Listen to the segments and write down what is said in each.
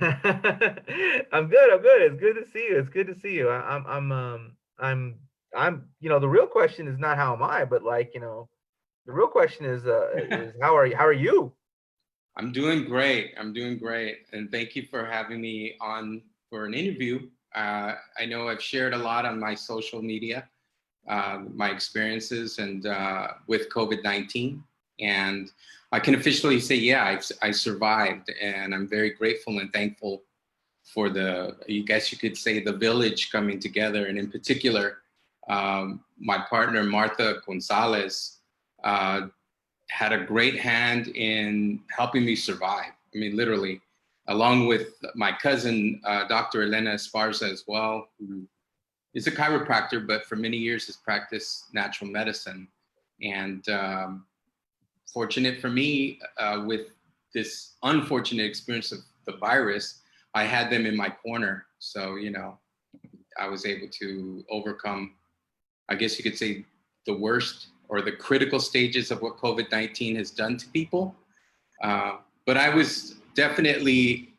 I'm good. I'm good. It's good to see you. It's good to see you. The real question is not how am I, but the real question is how are you? How are you? I'm doing great. I'm doing great. And thank you for having me on for an interview. I know I've shared a lot on my social media, my experiences and with COVID-19. And I can officially say, yeah, I survived. And I'm very grateful and thankful for I guess you could say, the village coming together. And in particular, my partner, Martha Gonzalez, uh, had a great hand in helping me survive. I mean, literally, along with my cousin, Dr. Elena Esparza as well, who is a chiropractor, but for many years has practiced natural medicine. And fortunate for me, with this unfortunate experience of the virus, I had them in my corner. So, I was able to overcome, I guess you could say, the worst or the critical stages of what COVID-19 has done to people. But I was definitely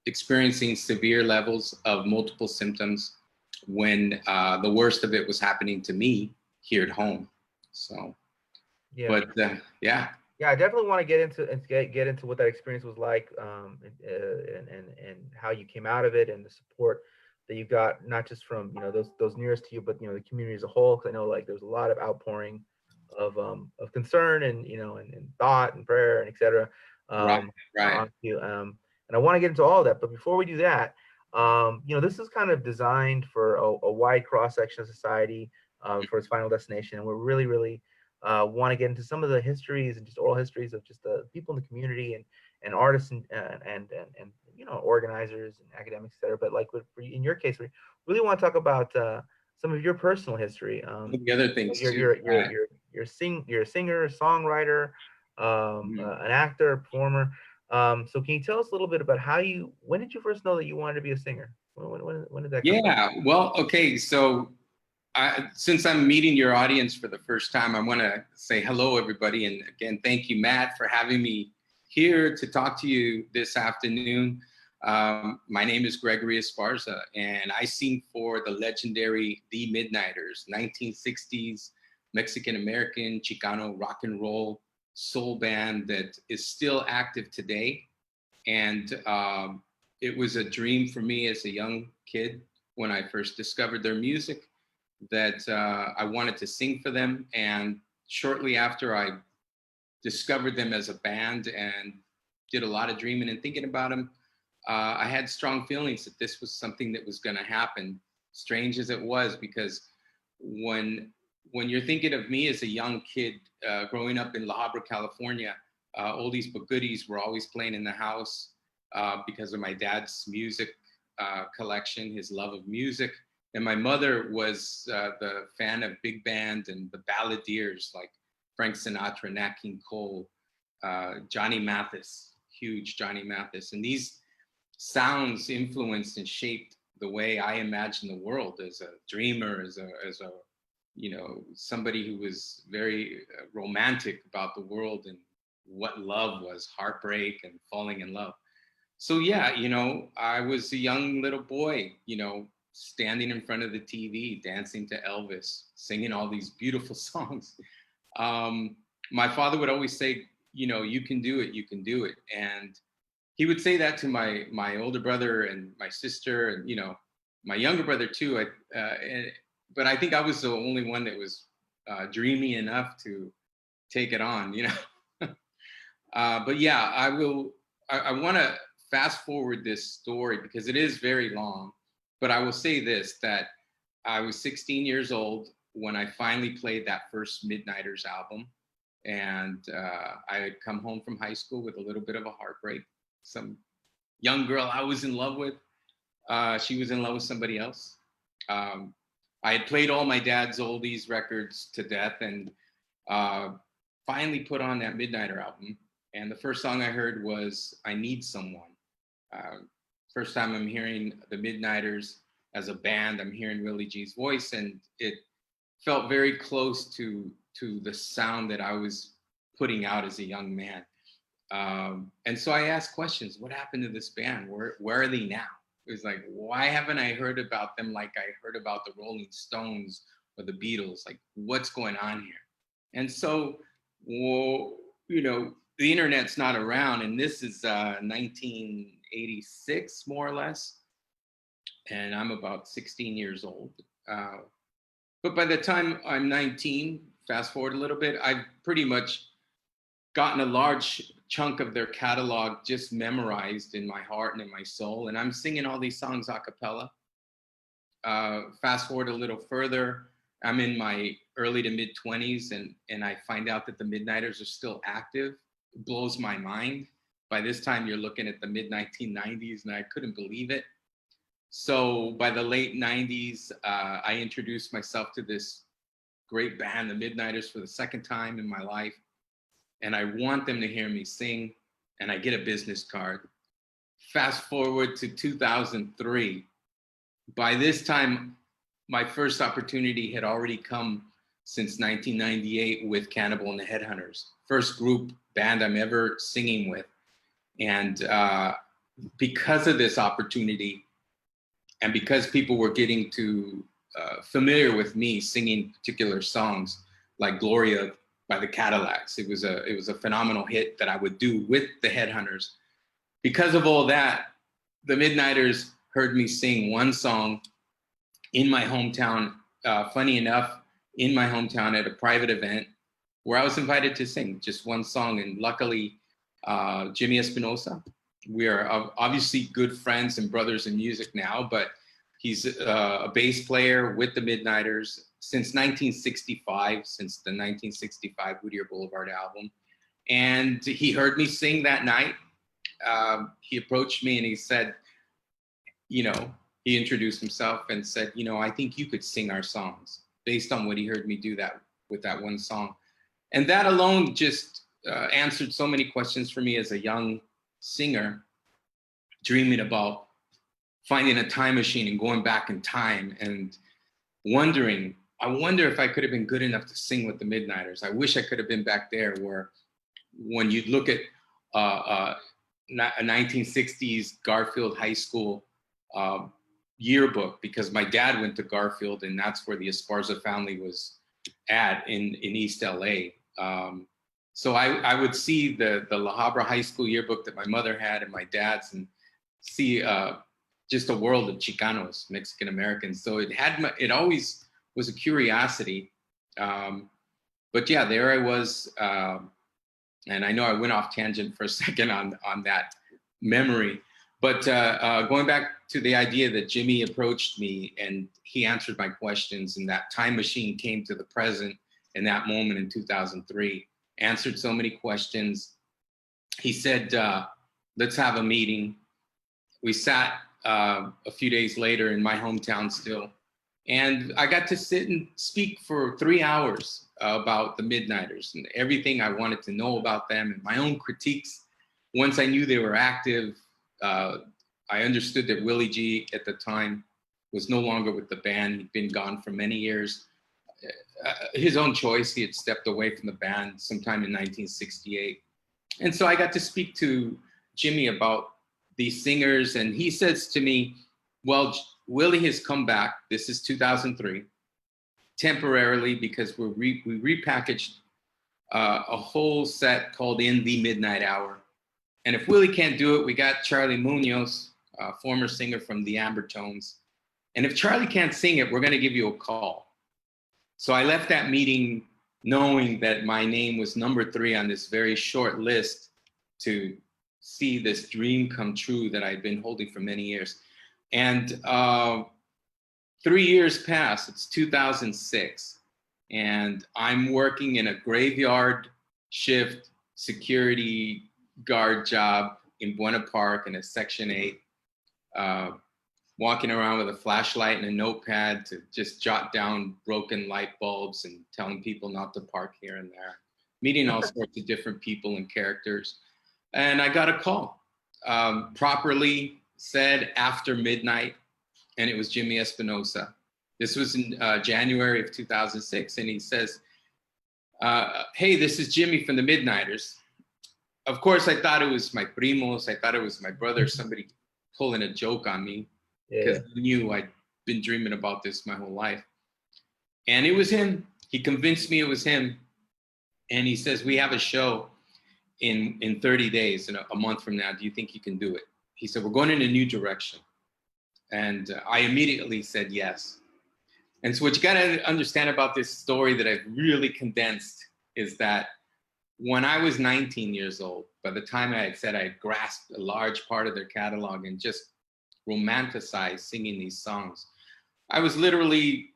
experiencing severe levels of multiple symptoms when the worst of it was happening to me here at home. So, Yeah. but yeah. Yeah, I definitely want to get into and get into what that experience was like, and how you came out of it, and the support that you got, not just from those nearest to you, but the community as a whole. Because I know like there's a lot of outpouring of concern and and thought and prayer and etc. Right, right. On you. And I want to get into all of that, but before we do that, this is kind of designed for a wide cross section of society, for its final destination, and we're really, really want to get into some of the histories and just oral histories of just the people in the community and artists and organizers and academics, etc. But like in your case, we really want to talk about some of your personal history. The other things You're too. you're you're Right. you're you're a singer, songwriter, Mhm. an actor, performer. So can you tell us a little bit about when did you first know that you wanted to be a singer? When did that come about? Yeah. Well, okay. So since I'm meeting your audience for the first time, I want to say hello, everybody. And again, thank you, Matt, for having me here to talk to you this afternoon. My name is Gregory Esparza, and I sing for the legendary The Midnighters, 1960s Mexican American Chicano rock and roll soul band that is still active today. And it was a dream for me as a young kid when I first discovered their music that I wanted to sing for them. And shortly after I discovered them as a band and did a lot of dreaming and thinking about them, I had strong feelings that this was something that was going to happen. Strange as it was, because when when you're thinking of me as a young kid growing up in La Habra, California, oldies but goodies were always playing in the house because of my dad's music collection, his love of music. And my mother was the fan of big band and the balladeers like Frank Sinatra, Nat King Cole, Johnny Mathis, huge Johnny Mathis. And these sounds influenced and shaped the way I imagine the world as a dreamer, as a somebody who was very romantic about the world and what love was, heartbreak and falling in love. So yeah, I was a young little boy, standing in front of the TV, dancing to Elvis, singing all these beautiful songs. Um, my father would always say, you can do it, you can do it. And he would say that to my older brother and my sister, and my younger brother too. But I think I was the only one that was dreamy enough to take it on. But yeah, I want to fast forward this story because it is very long. But I will say this: that I was 16 years old when I finally played that first Midnighters album, and I had come home from high school with a little bit of a heartbreak. Some young girl I was in love with, she was in love with somebody else. Um, I had played all my dad's oldies records to death, and uh, finally put on that Midnighter album. And the first song I heard was "I Need Someone." Uh, First time I'm hearing the Midnighters as a band. I'm hearing Willie G's voice, and it felt very close to the sound that I was putting out as a young man. And so I asked questions. What happened to this band? Where are they now? It was like, why haven't I heard about them like I heard about the Rolling Stones or the Beatles? Like, what's going on here? And so, well, you know, the internet's not around, and this is 1986, more or less, and I'm about 16 years old. But by the time I'm 19, fast forward a little bit, I've pretty much gotten a large chunk of their catalog just memorized in my heart and in my soul. And I'm singing all these songs a cappella. Fast forward a little further, I'm in my early to mid 20s, and I find out that the Midnighters are still active. It blows my mind. By this time, you're looking at the mid 1990s, and I couldn't believe it. So by the late 90s, I introduced myself to this great band, the Midnighters, for the second time in my life. And I want them to hear me sing, and I get a business card. Fast forward to 2003. By this time, my first opportunity had already come since 1998 with Cannibal and the Headhunters, first group band I'm ever singing with. And because of this opportunity, and because people were getting to familiar with me singing particular songs like Gloria by the Cadillacs, it was a phenomenal hit that I would do with the Headhunters. Because of all that, the Midnighters heard me sing one song in my hometown, funny enough, in my hometown at a private event where I was invited to sing just one song. And luckily, Jimmy Espinosa, we are obviously good friends and brothers in music now, but he's a bass player with the Midnighters since 1965, since the 1965 Whittier Boulevard album. And he heard me sing that night. He approached me and he said, you know, he introduced himself and said, you know, I think you could sing our songs based on what he heard me do that with that one song. And that alone just answered so many questions for me as a young singer, dreaming about finding a time machine and going back in time and wondering, I wonder if I could have been good enough to sing with the Midnighters. I wish I could have been back there where when you'd look at a 1960s Garfield High School yearbook, because my dad went to Garfield and that's where the Esparza family was at in East LA. So I would see the La Habra High School yearbook that my mother had and my dad's and see just a world of Chicanos, Mexican Americans. So it always was a curiosity. But yeah, there I was. And I know I went off tangent for a second on that memory. But going back to the idea that Jimmy approached me and he answered my questions and that time machine came to the present in that moment in 2003, answered so many questions. He said, let's have a meeting. We sat a few days later in my hometown still. And I got to sit and speak for 3 hours about the Midnighters and everything I wanted to know about them and my own critiques. Once I knew they were active, I understood that Willie G at the time was no longer with the band. He'd been gone for many years. His own choice, he had stepped away from the band sometime in 1968. And so I got to speak to Jimmy about these singers, and he says to me, well, Willie has come back, this is 2003, temporarily because we repackaged a whole set called In the Midnight Hour. And if Willie can't do it, we got Charlie Munoz, former singer from the Ambertones. And if Charlie can't sing it, we're gonna give you a call. So I left that meeting knowing that my name was number 3 on this very short list to see this dream come true that I'd been holding for many years. And 3 years passed, it's 2006. And I'm working in a graveyard shift security guard job in Buena Park in a Section 8, walking around with a flashlight and a notepad to just jot down broken light bulbs and telling people not to park here and there, meeting all sorts of different people and characters. And I got a call, properly said after midnight, and it was Jimmy Espinosa. This was in January of 2006, and he says, hey, this is Jimmy from the Midnighters. of course, I thought it was my primos. I thought it was my brother, somebody pulling a joke on me, because Yeah. he knew I'd been dreaming about this my whole life. And it was him. He convinced me it was him. And he says, we have a show in 30 days, in a month from now. Do you think you can do it? He said, we're going in a new direction. And I immediately said yes. And so what you got to understand about this story that I've really condensed is that when I was 19 years old, by the time I had said I had grasped a large part of their catalog and just romanticized singing these songs, I was literally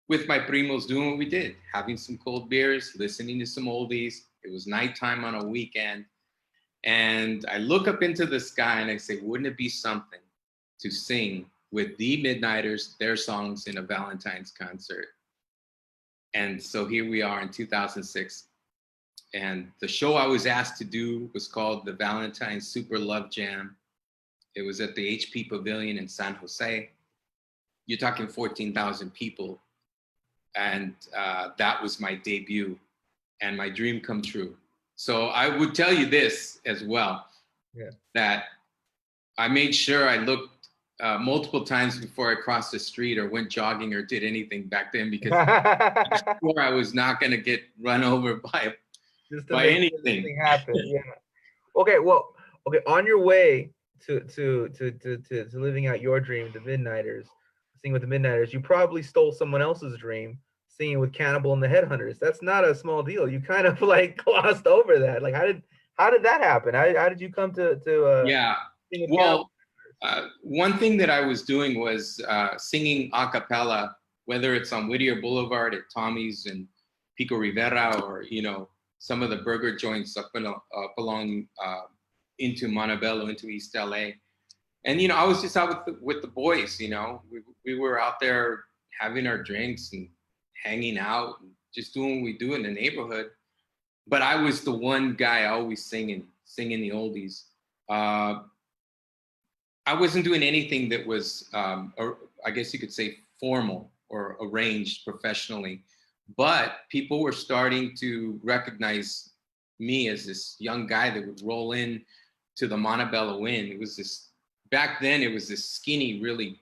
with my primos doing what we did, having some cold beers, listening to some oldies. It was nighttime on a weekend. And I look up into the sky and I say, wouldn't it be something to sing with the Midnighters, their songs in a Valentine's concert? And so here we are in 2006. And the show I was asked to do was called the Valentine's Super Love Jam. It was at the HP Pavilion in San Jose. You're talking 14,000 people. And that was my debut and my dream come true. So I would tell you this as well, that I made sure I looked multiple times before I crossed the street or went jogging or did anything back then, because I swore I was not going to get run over by Just to make anything. sure this thing happen. Yeah. Okay. Well. Okay. On your way to living out your dream, the Midnighters, singing with the Midnighters, you probably stole someone else's dream, singing with Cannibal and the Headhunters. That's not a small deal. You kind of like glossed over that. Like, how did that happen? How did you come to Yeah. sing with Well, one thing that I was doing was singing a cappella, whether it's on Whittier Boulevard at Tommy's and Pico Rivera, or some of the burger joints up along into Montebello, into East LA. And I was just out with the boys. We were out there having our drinks and hanging out and just doing what we do in the neighborhood. But I was the one guy always singing the oldies. I wasn't doing anything that was, I guess you could say, formal or arranged professionally. But people were starting to recognize me as this young guy that would roll in to the Montebello Inn. It was this, back then, it was this skinny, really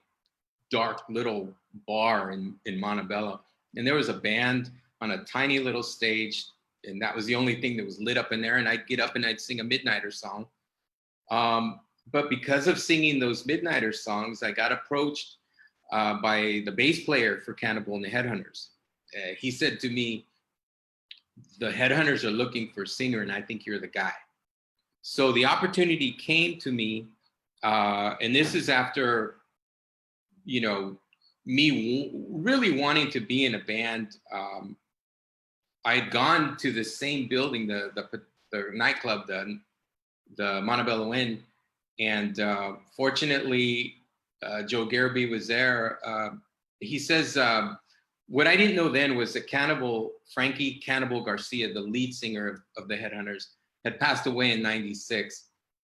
dark little bar in Montebello. And there was a band on a tiny little stage, and that was the only thing that was lit up in there. And I'd get up and I'd sing a Midnighter song. But because of singing those Midnighter songs, I got approached by the bass player for Cannibal and the Headhunters. He said to me, the Headhunters are looking for a singer, and I think you're the guy. So the opportunity came to me, and this is after, me really wanting to be in a band. I had gone to the same building, the nightclub, the Montebello Inn, and fortunately, Joe Garibay was there. He says, what I didn't know then was that Frankie Cannibal Garcia, the lead singer of the Headhunters, had passed away in '96.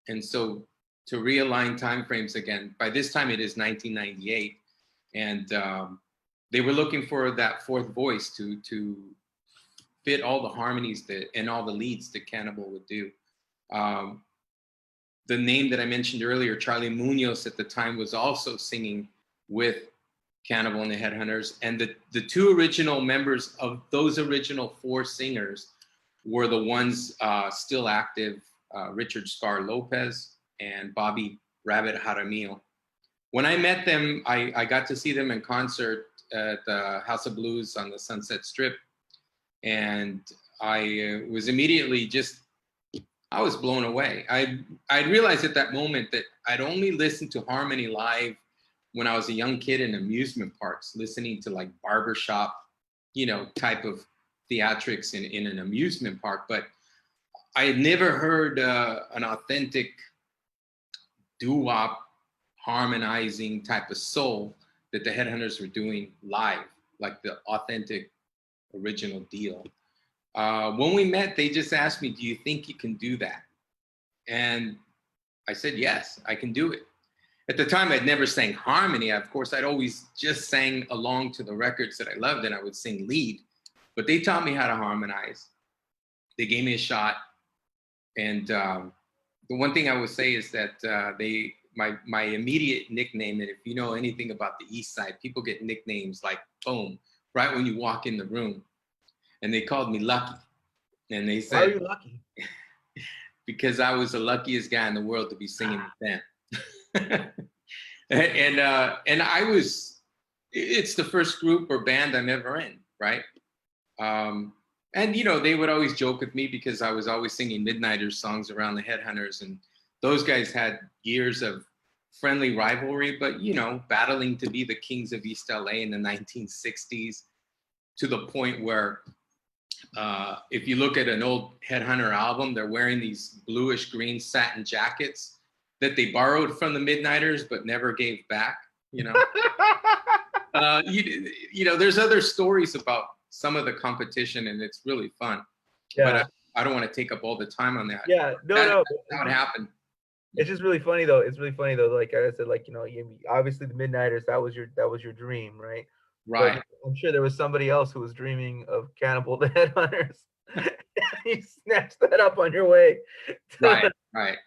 And so to realign timeframes again, by this time it is 1998. And they were looking for that fourth voice to fit all the harmonies and all the leads that Cannibal would do. The name that I mentioned earlier, Charlie Munoz, at the time was also singing with Cannibal and the Headhunters. And the two original members of those original four singers were the ones still active, Richard Scar Lopez and Bobby Rabbit Jaramillo. When I met them, I got to see them in concert at the House of Blues on the Sunset Strip. And I was immediately I was blown away. I realized at that moment that I'd only listened to harmony live when I was a young kid in amusement parks, listening to like barbershop, type of theatrics in an amusement park. But I had never heard an authentic doo-wop harmonizing type of soul that the Headhunters were doing live, like the authentic original deal. When we met, they just asked me, do you think you can do that? And I said, yes, I can do it. At the time, I'd never sang harmony. Of course, I'd always just sang along to the records that I loved, and I would sing lead. But they taught me how to harmonize. They gave me a shot. And the one thing I would say is that my immediate nickname, and if you know anything about the East Side, people get nicknames like boom, right when you walk in the room. And they called me Lucky. And they Why are said, you lucky? because I was the luckiest guy in the world to be singing with them. And I was, it's the first group or band I'm ever in, right? And you know, they would always joke with me because I was always singing Midnighters songs around the Headhunters, and those guys had years of friendly rivalry, but you know, battling to be the kings of East LA in the 1960s, to the point where if you look at an old Headhunter album, they're wearing these bluish green satin jackets that they borrowed from the Midnighters but never gave back. You know, you know, there's other stories about some of the competition, and it's really fun. Yeah. But I don't want to take up all the time on that. Yeah. No, That's no. how it happened. It's just really funny though. It's really funny though. Like I said, like, you know, obviously the Midnighters, that was your dream, right? But Right. I'm sure there was somebody else who was dreaming of Cannibal the Headhunters. You snatched that up on your way to Right. Right.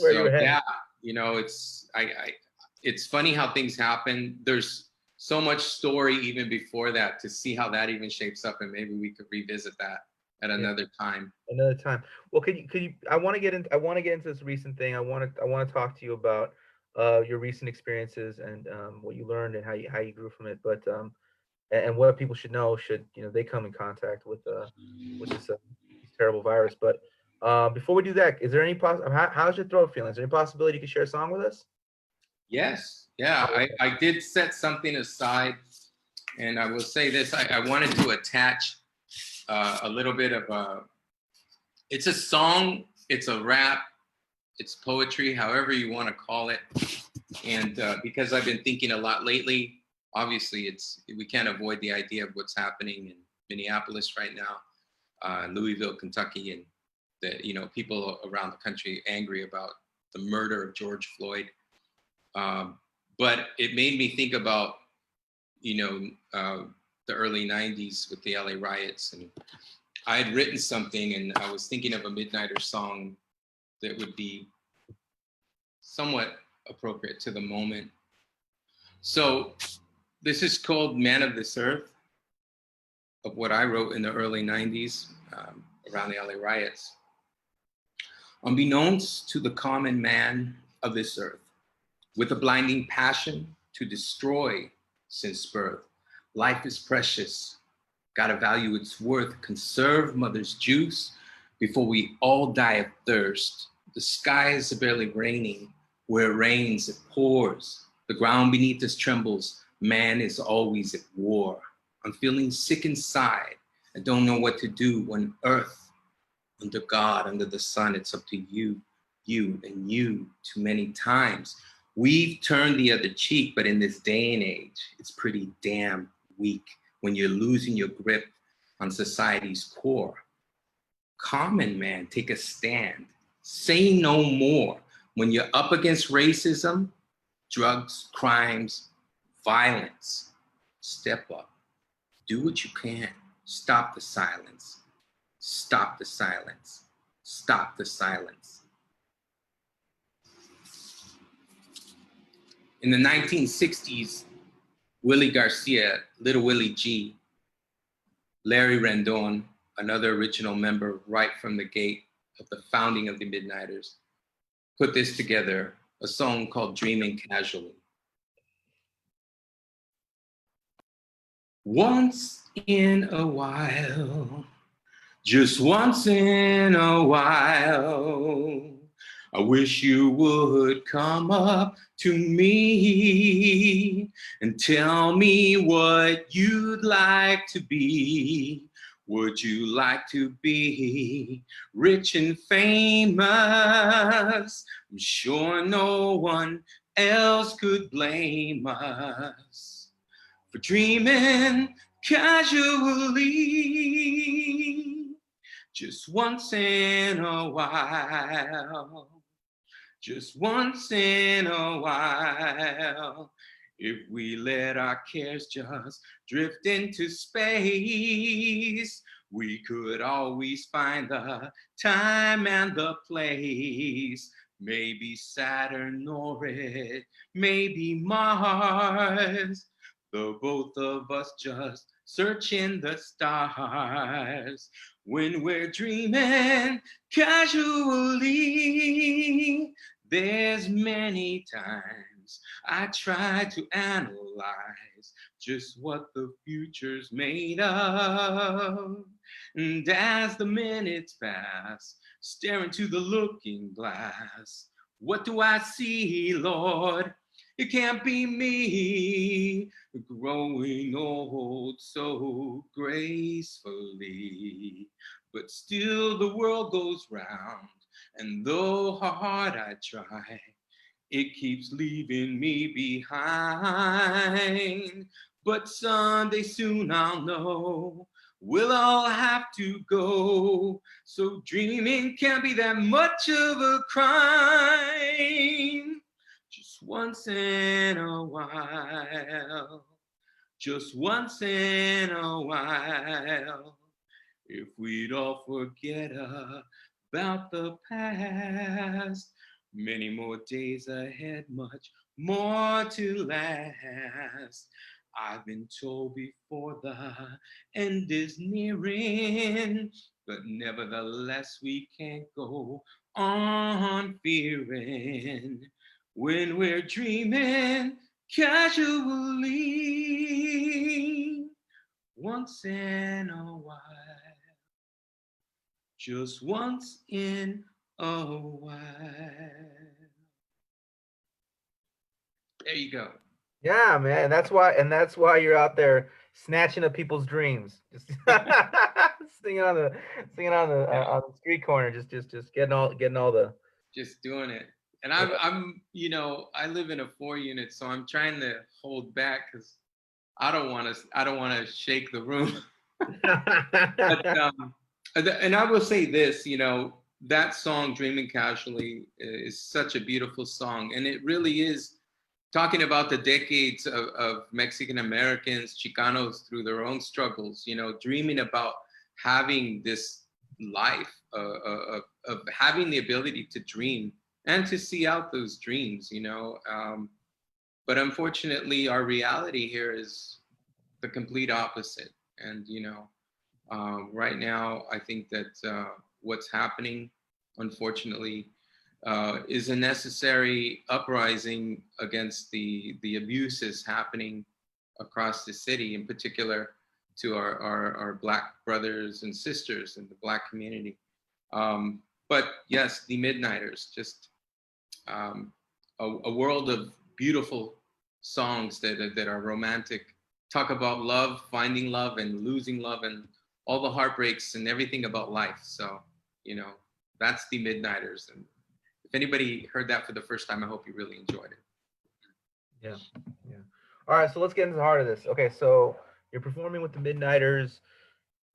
where you So were heading. yeah, you know, it's funny how things happen. There's so much story even before that to see how that even shapes up, and maybe we could revisit that at another time. Another time. Well, could you? I want to get into this recent thing. I want to talk to you about your recent experiences and what you learned and how you grew from it. But and what people should know should, you know, they come in contact with this terrible virus. But before we do that, is there any how's your throat feeling? Is there any possibility you could share a song with us? Yes, yeah, I did set something aside, and I will say this: I wanted to attach a little bit of a. It's a song, it's a rap, it's poetry, however you want to call it. And because I've been thinking a lot lately, obviously we can't avoid the idea of what's happening in Minneapolis right now, Louisville, Kentucky, and the, you know, people around the country angry about the murder of George Floyd. But it made me think about, you know, the early 90s with the LA riots, and I had written something, and I was thinking of a Midnighter song that would be somewhat appropriate to the moment. So this is called Man of This Earth, of what I wrote in the early 90s around the LA riots. Unbeknownst to the common man of this earth, with a blinding passion to destroy since birth, life is precious. Gotta value its worth, conserve mother's juice before we all die of thirst. The skies are barely raining. Where it rains, it pours. The ground beneath us trembles. Man is always at war. I'm feeling sick inside. I don't know what to do when earth, under God, under the sun, it's up to you, and you too many times. We've turned the other cheek, but in this day and age, it's pretty damn weak when you're losing your grip on society's core. Common man, take a stand. Say no more. When you're up against racism, drugs, crimes, violence, step up. Do what you can. Stop the silence. Stop the silence. Stop the silence. In the 1960s, Willie Garcia, Little Willie G, Larry Rendon, another original member right from the gate of the founding of the Midnighters, put this together, a song called Dreaming Casually. Once in a while, just once in a while, I wish you would come up to me and tell me what you'd like to be. Would you like to be rich and famous? I'm sure no one else could blame us for dreaming casually, just once in a while. Just once in a while, if we let our cares just drift into space, We could always find the time and the place. Maybe Saturn or it, maybe Mars. The both of us just searching the stars. When we're dreaming casually, there's many times I try to analyze just what the future's made of. And as the minutes pass, staring to the looking glass, what do I see, Lord? It can't be me, growing old so gracefully. But still the world goes round, and though hard I try, it keeps leaving me behind. But someday soon I'll know we'll all have to go. So dreaming can't be that much of a crime. Just once in a while, just once in a while, if we'd all forget about the past, many more days ahead, much more to last. I've been told before the end is nearing, but nevertheless we can't go on fearing when we're dreaming casually once in a while. Just once in a while. There you go. Yeah, man. That's why you're out there snatching up people's dreams. Just singing on the on the street corner, just getting all the Just doing it. And yeah. I'm I live in a 4-unit, so I'm trying to hold back because I don't want to shake the room. But and I will say this, that song "Dreaming Casually" is such a beautiful song, and it really is talking about the decades of Mexican Americans, Chicanos through their own struggles, dreaming about having this life of having the ability to dream and to see out those dreams, but unfortunately our reality here is the complete opposite. And, right now, I think that what's happening, unfortunately, is a necessary uprising against the abuses happening across the city, in particular to our Black brothers and sisters in the Black community. But yes, the Midnighters, just a world of beautiful songs that are romantic, talk about love, finding love and losing love and all the heartbreaks and everything about life. So, that's the Midnighters. And if anybody heard that for the first time, I hope you really enjoyed it. Yeah. All right, so let's get into the heart of this. Okay, so you're performing with the Midnighters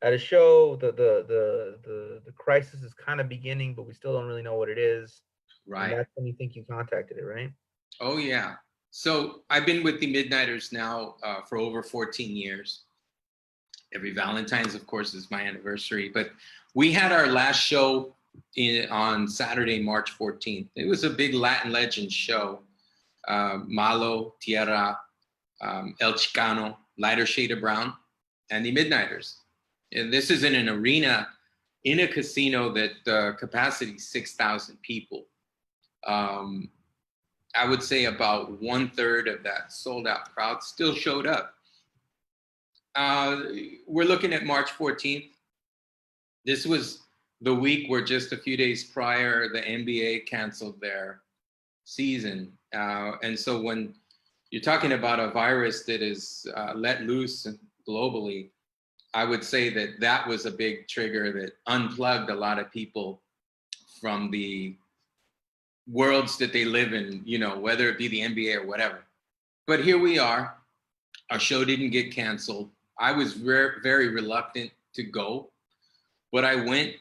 at a show. The crisis is kind of beginning, but we still don't really know what it is. Right. And that's when you think you contacted it, right? Oh yeah. So I've been with the Midnighters now for over 14 years. Every Valentine's, of course, is my anniversary. But we had our last show on Saturday, March 14th. It was a big Latin legend show. Malo, Tierra, El Chicano, Lighter Shade of Brown, and the Midnighters. And this is in an arena in a casino that capacity 6,000 people. I would say about 1/3 of that sold out crowd still showed up. We're looking at March 14th. This was the week where just a few days prior, the NBA canceled their season. And so when you're talking about a virus that is let loose globally, I would say that was a big trigger that unplugged a lot of people from the worlds that they live in, whether it be the NBA or whatever. But here we are. Our show didn't get canceled. I was very reluctant to go, but I went.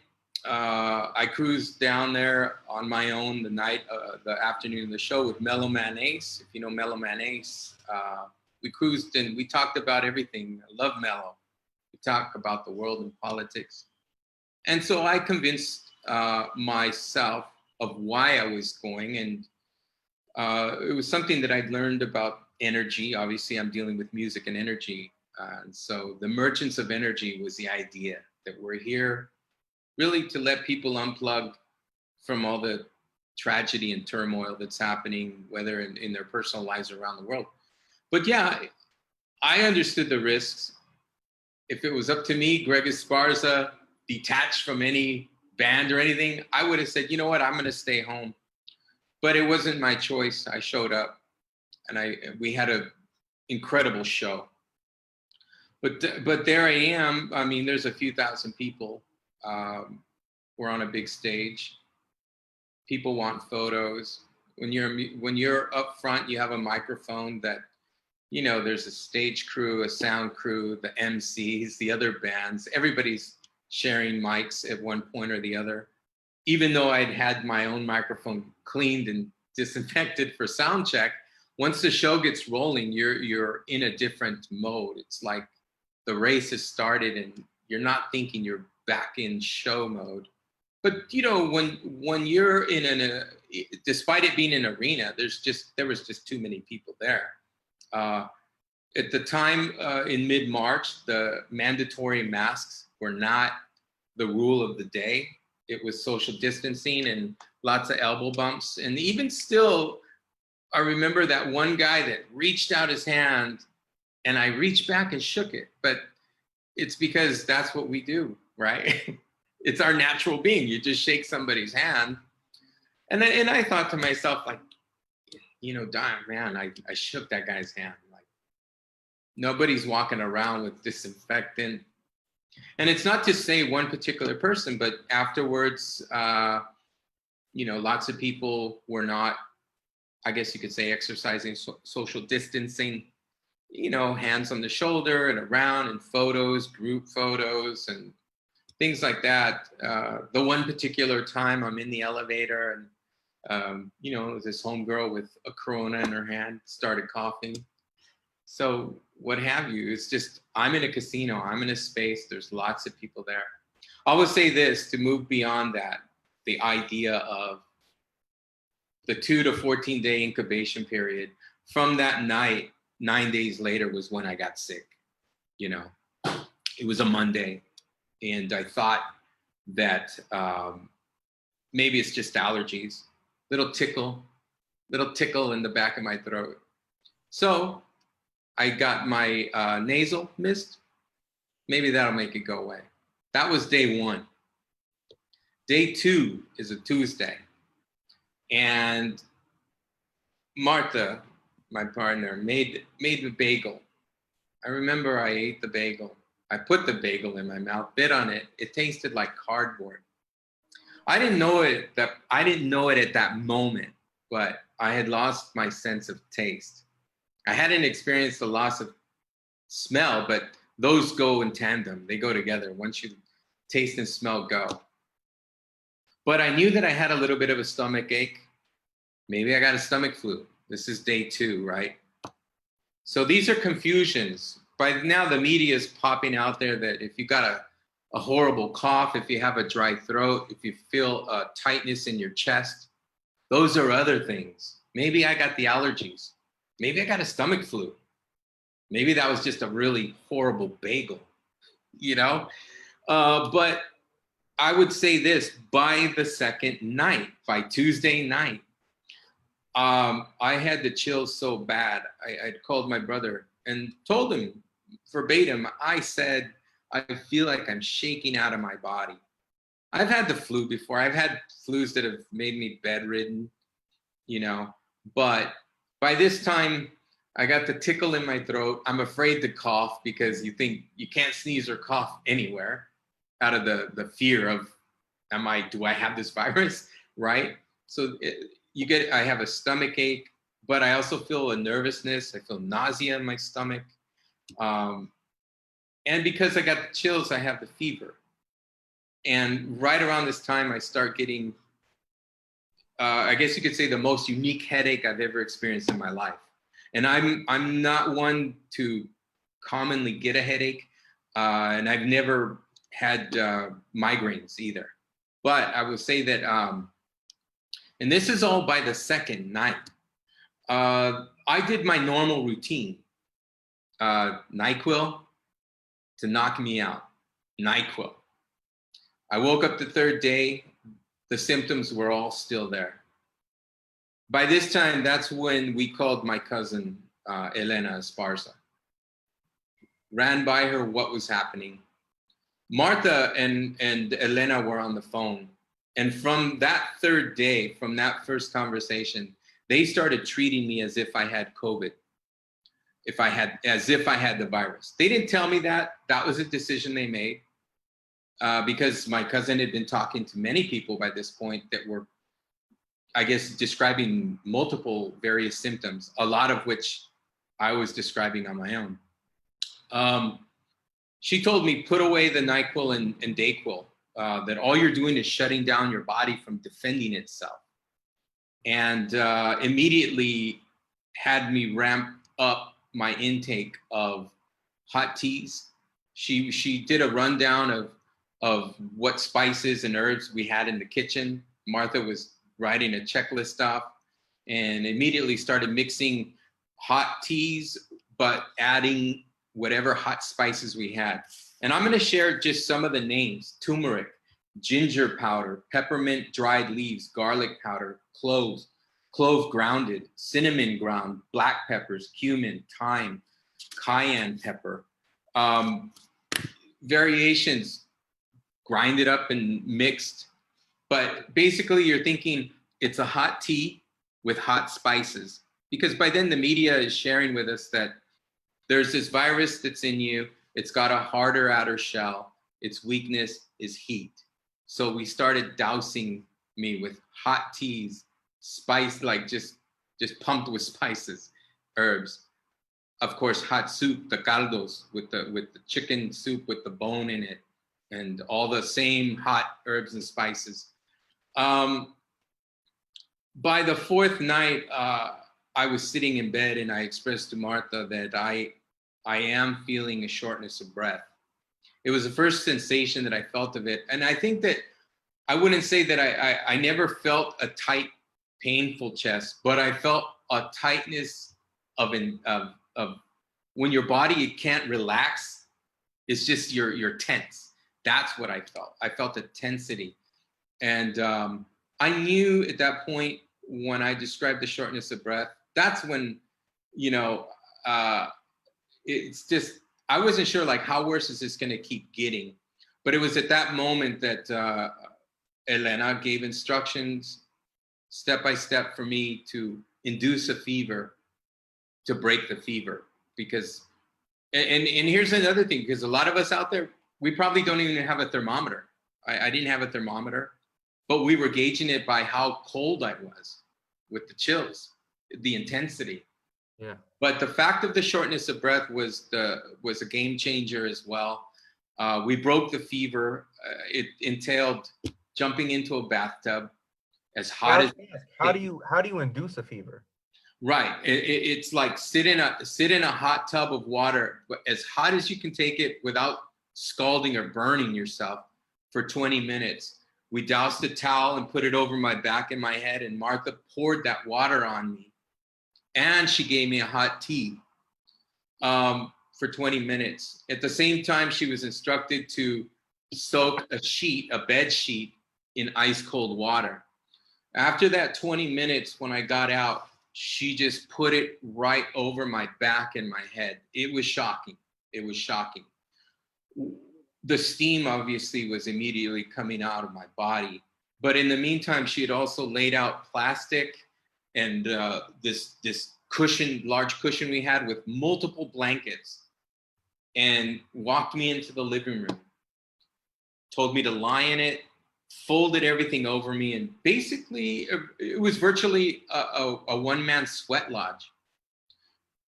I cruised down there on my own the afternoon of the show with Mellow Man Ace. If you know Mellow Man Ace, we cruised and we talked about everything. I love Mellow. We talk about the world and politics. And so I convinced myself of why I was going. And it was something that I'd learned about energy. Obviously, I'm dealing with music and energy. And so the Merchants of Energy was the idea that we're here really to let people unplug from all the tragedy and turmoil that's happening, whether in their personal lives around the world. But yeah, I understood the risks. If it was up to me, Greg Esparza, detached from any band or anything, I would have said, you know what, I'm going to stay home. But it wasn't my choice. I showed up, and we had an incredible show. But there I am. I mean, there's a few thousand people. We're on a big stage. People want photos. When you're up front, you have a microphone that, you know, there's a stage crew, a sound crew, the MCs, the other bands. Everybody's sharing mics at one point or the other. Even though I'd had my own microphone cleaned and disinfected for sound check, once the show gets rolling, you're in a different mode. It's like the race has started and you're not thinking, you're back in show mode. But you know, when you're in despite it being an arena, there was just too many people there. At the time, in mid-March, the mandatory masks were not the rule of the day. It was social distancing and lots of elbow bumps. And even still, I remember that one guy that reached out his hand and I reached back and shook it. But it's because that's what we do, right? It's our natural being. You just shake somebody's hand. And I thought to myself, like, you know, darn, man, I shook that guy's hand. Like, nobody's walking around with disinfectant. And it's not to say one particular person, but afterwards, you know, lots of people were not, I guess you could say, exercising social distancing, you know, hands on the shoulder and around, and photos, group photos and things like that. The one particular time I'm in the elevator and, you know, this homegirl with a Corona in her hand started coughing. So what have you, it's just, I'm in a casino, I'm in a space, there's lots of people there. I will say this, to move beyond that, the idea of the 2 to 14 day incubation period, from that night, 9 days later was when I got sick. You know, it was a Monday and I thought that maybe it's just allergies, little tickle in the back of my throat. So I got my nasal mist. Maybe that'll make it go away. That was day one. Day two is a Tuesday. And Martha, my partner, made a bagel. I remember I ate the bagel. I put the bagel in my mouth, bit on it. It tasted like cardboard. I didn't know it at that moment, but I had lost my sense of taste. I hadn't experienced the loss of smell, but those go in tandem. They go together. Once you taste and smell go. But I knew that I had a little bit of a stomach ache. Maybe I got a stomach flu. This is day two, right? So these are confusions. By now, the media is popping out there that if you got a horrible cough, if you have a dry throat, if you feel a tightness in your chest, those are other things. Maybe I got the allergies. Maybe I got a stomach flu. Maybe that was just a really horrible bagel, you know? But I would say this, by the second night, by Tuesday night, I had the chills so bad. I called my brother and told him verbatim, I said, I feel like I'm shaking out of my body. I've had the flu before. I've had flus that have made me bedridden, you know, but by this time I got the tickle in my throat. I'm afraid to cough because you think you can't sneeze or cough anywhere out of the fear of, do I have this virus, right? So I have a stomach ache, but I also feel a nervousness. I feel nausea in my stomach. And because I got the chills, I have the fever. And right around this time, I start getting, I guess you could say, the most unique headache I've ever experienced in my life. And I'm not one to commonly get a headache. And I've never had migraines either. But I would say that, and this is all by the second night, I did my normal routine. NyQuil to knock me out. NyQuil. I woke up the third day, the symptoms were all still there. By this time, that's when we called my cousin, Elena Esparza. Ran by her what was happening. Martha and Elena were on the phone. And from that third day, from that first conversation, they started treating me as if I had COVID, as if I had the virus. They didn't tell me that. That was a decision they made because my cousin had been talking to many people by this point that were, I guess, describing multiple various symptoms, a lot of which I was describing on my own. She told me, put away the NyQuil and DayQuil, that all you're doing is shutting down your body from defending itself. And immediately had me ramp up my intake of hot teas. She did a rundown of what spices and herbs we had in the kitchen. Martha was writing a checklist off and immediately started mixing hot teas, but adding whatever hot spices we had. And I'm gonna share just some of the names: turmeric, ginger powder, peppermint dried leaves, garlic powder, cloves, clove grounded, cinnamon ground, black peppers, cumin, thyme, cayenne pepper. Variations, grinded up and mixed. But basically you're thinking it's a hot tea with hot spices, because by then the media is sharing with us that there's this virus that's in you. It's got a harder outer shell. Its weakness is heat. So we started dousing me with hot teas, spice, like just pumped with spices, herbs. Of course, hot soup, the caldos with the chicken soup with the bone in it, and all the same hot herbs and spices. By the fourth night, I was sitting in bed and I expressed to Martha that I am feeling a shortness of breath. It was the first sensation that I felt of it. And I think that I wouldn't say that I never felt a tight, painful chest, but I felt a tightness of when your body can't relax. It's just you're tense. That's what I felt. I felt a tensity. And I knew at that point when I described the shortness of breath, that's when, it's just, I wasn't sure like how worse is this gonna keep getting. But it was at that moment that Elena gave instructions step by step for me to induce a fever, to break the fever. Because, and here's another thing, because a lot of us out there, we probably don't even have a thermometer. I didn't have a thermometer, but we were gauging it by how cold I was with the chills, the intensity. Yeah. But the fact of the shortness of breath was a game changer as well. We broke the fever. It entailed jumping into a bathtub as hot as. How do you induce a fever? Right. It's like sit in a hot tub of water, but as hot as you can take it without scalding or burning yourself for 20 minutes. We doused a towel and put it over my back and my head, and Martha poured that water on me. And she gave me a hot tea for 20 minutes. At the same time, she was instructed to soak a bed sheet in ice cold water. After that 20 minutes, when I got out, she just put it right over my back and my head. It was shocking. It was shocking. The steam obviously was immediately coming out of my body. But in the meantime, she had also laid out plastic and this cushion, large cushion we had with multiple blankets, and walked me into the living room, told me to lie in it, folded everything over me, and basically it was virtually a one-man sweat lodge.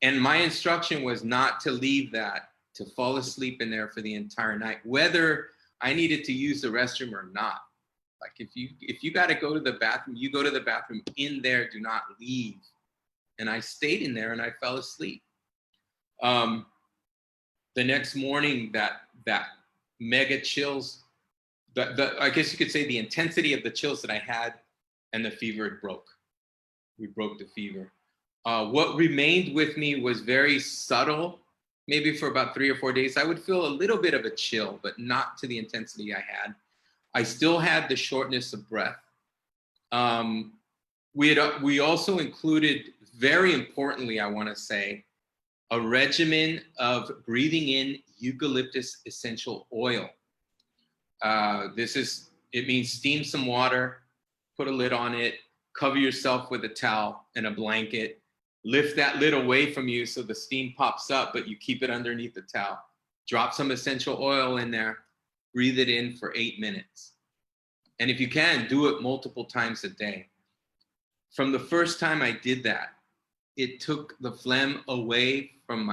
And my instruction was not to leave that, to fall asleep in there for the entire night, whether I needed to use the restroom or not. Like if you got to go to the bathroom, you go to the bathroom in there, do not leave. And I stayed in there and I fell asleep. The next morning, that that mega chills, I guess you could say the intensity of the chills that I had, and the fever broke. We broke the fever. What remained with me was very subtle. Maybe for about 3 or 4 days, I would feel a little bit of a chill, but not to the intensity I had. I still had the shortness of breath. We also included, very importantly, I want to say, a regimen of breathing in eucalyptus essential oil. It means steam some water, put a lid on it, cover yourself with a towel and a blanket, lift that lid away from you so the steam pops up, but you keep it underneath the towel. Drop some essential oil in there, breathe it in for 8 minutes. And if you can, do it multiple times a day. From the first time I did that, it took the phlegm away from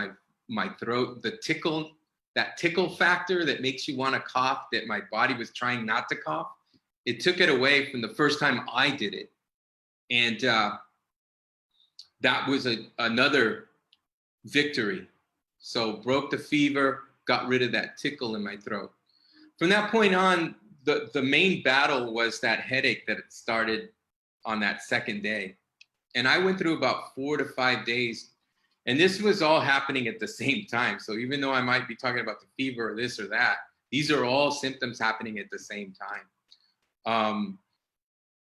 my throat, that tickle factor that makes you want to cough, that my body was trying not to cough. It took it away from the first time I did it. And that was another victory. So broke the fever, got rid of that tickle in my throat. From that point on, the main battle was that headache that started on that second day. And I went through about 4 to 5 days. And this was all happening at the same time. So even though I might be talking about the fever or this or that, these are all symptoms happening at the same time.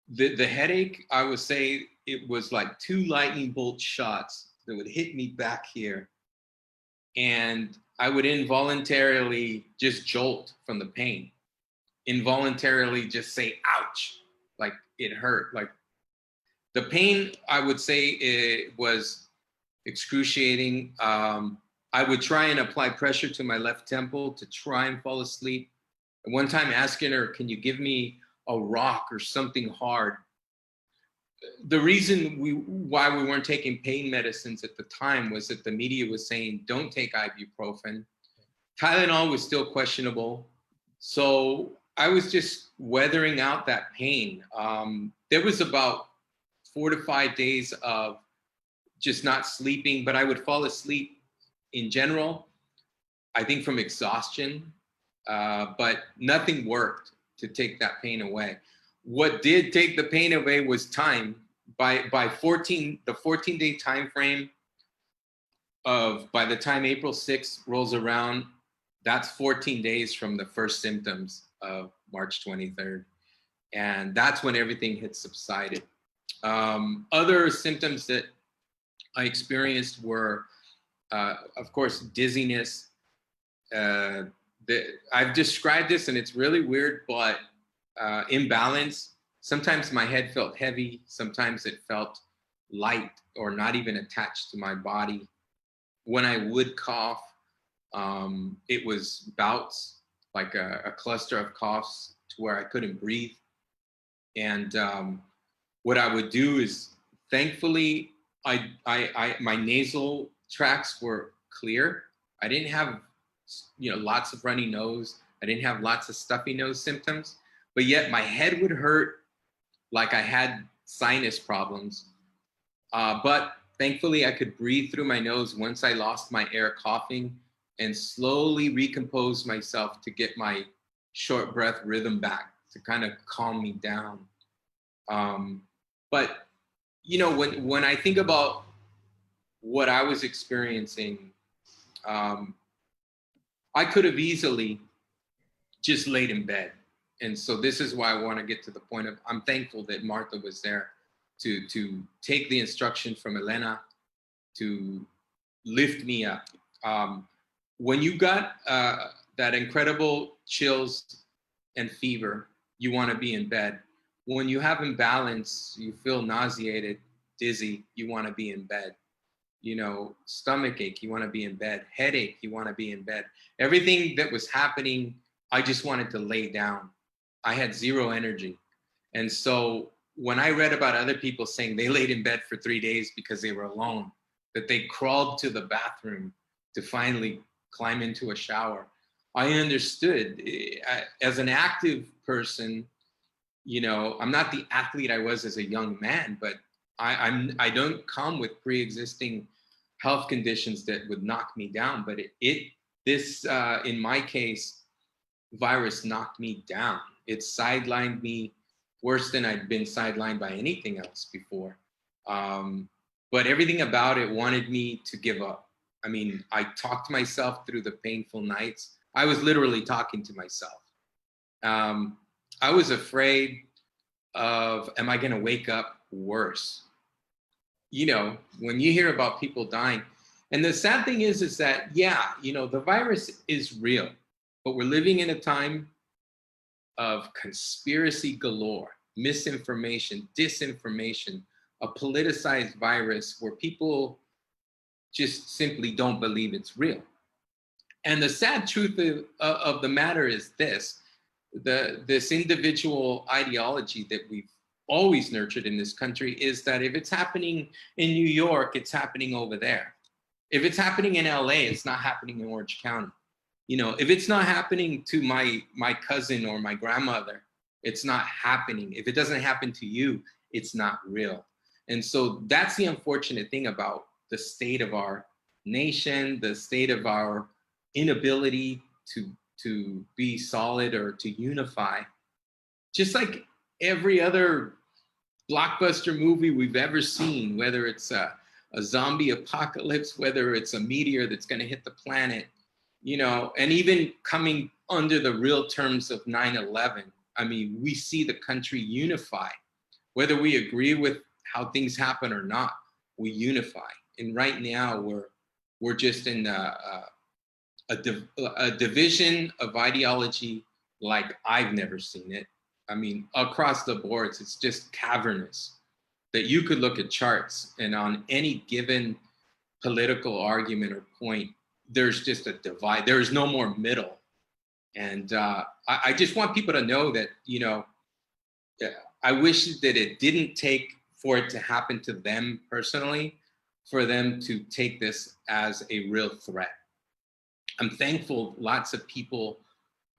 The headache, I would say it was like 2 lightning bolt shots that would hit me back here. And I would involuntarily just jolt from the pain. Involuntarily just say, ouch, like it hurt. Like the pain, I would say it was excruciating. I would try and apply pressure to my left temple to try and fall asleep. And one time asking her, can you give me a rock or something hard? The reason why we weren't taking pain medicines at the time was that the media was saying, don't take ibuprofen. Tylenol was still questionable. So I was just weathering out that pain. There was about 4 to 5 days of just not sleeping, but I would fall asleep in general, I think from exhaustion, but nothing worked to take that pain away. What did take the pain away was time. By the 14-day time frame of, by the time April 6th rolls around, that's 14 days from the first symptoms of March 23rd. And that's when everything had subsided. Other symptoms that I experienced were, of course, dizziness. I've described this and it's really weird, but imbalance. Sometimes my head felt heavy. Sometimes it felt light or not even attached to my body. When I would cough, it was bouts, like a cluster of coughs to where I couldn't breathe. And what I would do is, thankfully, my nasal tracts were clear. I didn't have, lots of runny nose. I didn't have lots of stuffy nose symptoms, but yet my head would hurt like I had sinus problems. But thankfully I could breathe through my nose once I lost my air coughing and slowly recompose myself to get my short breath rhythm back to kind of calm me down. But when I think about what I was experiencing, I could have easily just laid in bed. And so this is why I want to get to the point of, I'm thankful that Martha was there to take the instruction from Elena to lift me up. When you got that incredible chills and fever, you want to be in bed. When you have imbalance, you feel nauseated, dizzy, you want to be in bed. Stomach ache, you want to be in bed. Headache, you want to be in bed. Everything that was happening, I just wanted to lay down. I had zero energy. And so when I read about other people saying they laid in bed for 3 days because they were alone, that they crawled to the bathroom to finally climb into a shower, I understood. As an active person, I'm not the athlete I was as a young man, but I don't come with pre-existing health conditions that would knock me down. But this in my case, virus knocked me down. It sidelined me worse than I'd been sidelined by anything else before. But everything about it wanted me to give up. I mean, I talked myself through the painful nights. I was literally talking to myself. I was afraid of, am I going to wake up worse? You know, when you hear about people dying, and the sad thing is that, yeah, you know, the virus is real, but we're living in a time of conspiracy galore, misinformation, disinformation, a politicized virus where people just simply don't believe it's real. And the sad truth of the matter is this, this individual ideology that we've always nurtured in this country is that if it's happening in New York, it's happening over there. If it's happening in LA, it's not happening in Orange County. You know, if it's not happening to my cousin or my grandmother, it's not happening. If it doesn't happen to you, it's not real. And so that's the unfortunate thing about the state of our nation, the state of our inability to be solid or to unify. Just like every other blockbuster movie we've ever seen, whether it's a zombie apocalypse, whether it's a meteor that's going to hit the planet, you know, and even coming under the real terms of 9/11, I mean, we see the country unify. Whether we agree with how things happen or not, we unify. And right now, we're just in a division of ideology like I've never seen it. I mean, across the boards, it's just cavernous. That you could look at charts, and on any given political argument or point, there's just a divide. There is no more middle. And I just want people to know that, you know, I wish that it didn't take for it to happen to them personally, for them to take this as a real threat. I'm thankful lots of people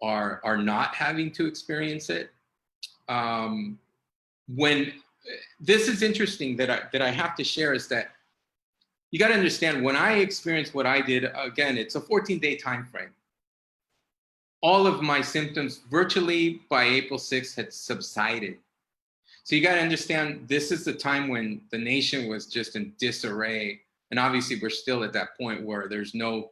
are not having to experience it. When this is interesting that I have to share is that you got to understand, when I experienced what I did, again, it's a 14-day time frame. All of my symptoms virtually by April 6th had subsided. So you got to understand, this is the time when the nation was just in disarray. And obviously we're still at that point where there's no,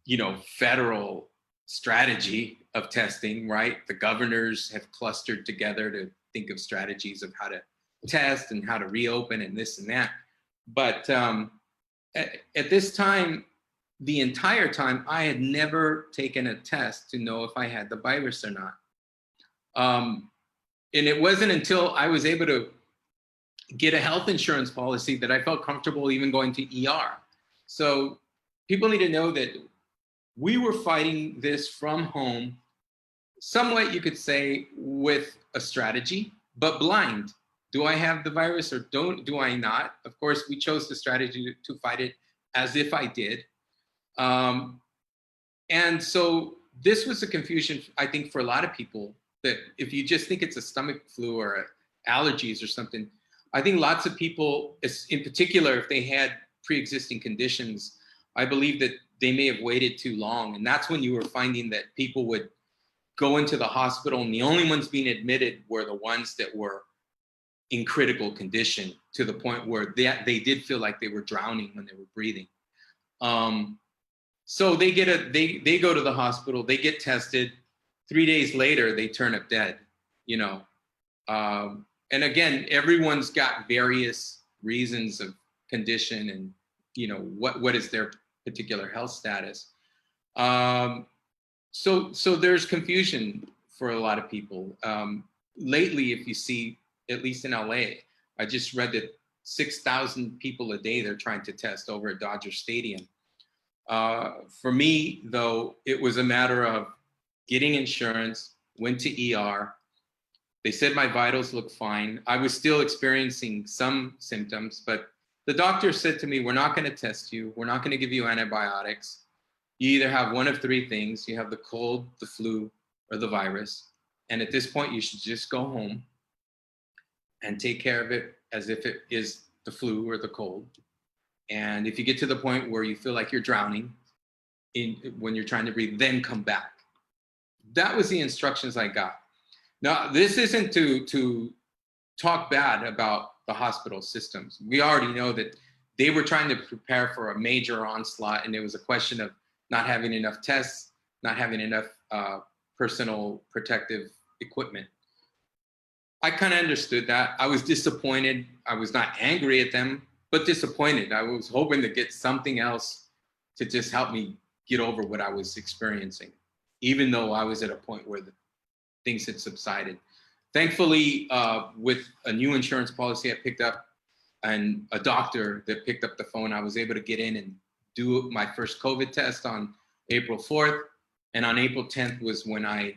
you know, federal strategy of testing, right? The governors have clustered together to think of strategies of how to test and how to reopen and this and that. But at this time, the entire time, I had never taken a test to know if I had the virus or not. And it wasn't until I was able to get a health insurance policy that I felt comfortable even going to ER. So people need to know that we were fighting this from home, somewhat you could say with a strategy, but blind. Do I have the virus or do I not? Of course, we chose the strategy to fight it as if I did. And so this was a confusion, I think, for a lot of people, that if you just think it's a stomach flu or allergies or something, I think lots of people, in particular, if they had pre-existing conditions, I believe that they may have waited too long. And that's when you were finding that people would go into the hospital and the only ones being admitted were the ones that were in critical condition, to the point where they did feel like they were drowning when they were breathing. So they go to the hospital, they get tested. 3 days later, they turn up dead, you know. And again, everyone's got various reasons of condition and, you know, what is their particular health status. So there's confusion for a lot of people. Lately, if you see, at least in LA, I just read that 6,000 people a day they're trying to test over at Dodger Stadium. For me, though, it was a matter of getting insurance, went to ER. They said my vitals looked fine. I was still experiencing some symptoms, but the doctor said to me, we're not going to test you. We're not going to give you antibiotics. You either have one of three things. You have the cold, the flu, or the virus. And at this point, you should just go home and take care of it as if it is the flu or the cold. And if you get to the point where you feel like you're drowning when you're trying to breathe, then come back. That was the instructions I got. Now, this isn't to talk bad about the hospital systems. We already know that they were trying to prepare for a major onslaught, and it was a question of not having enough tests, not having enough personal protective equipment. I kind of understood that. I was disappointed. I was not angry at them, but disappointed. I was hoping to get something else to just help me get over what I was experiencing, even though I was at a point where things had subsided. Thankfully, with a new insurance policy I picked up and a doctor that picked up the phone, I was able to get in and do my first COVID test on April 4th. And on April 10th was when I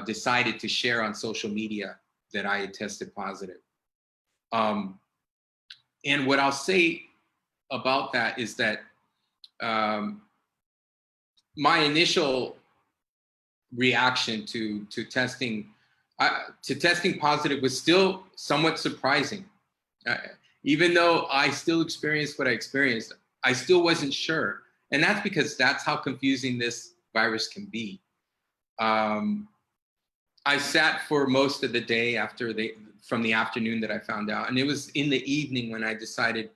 decided to share on social media that I had tested positive. And what I'll say about that is that my initial reaction to testing positive was still somewhat surprising. Even though I still experienced what I experienced, I still wasn't sure. And that's because that's how confusing this virus can be. I sat for most of the day from the afternoon that I found out. And it was in the evening when I decided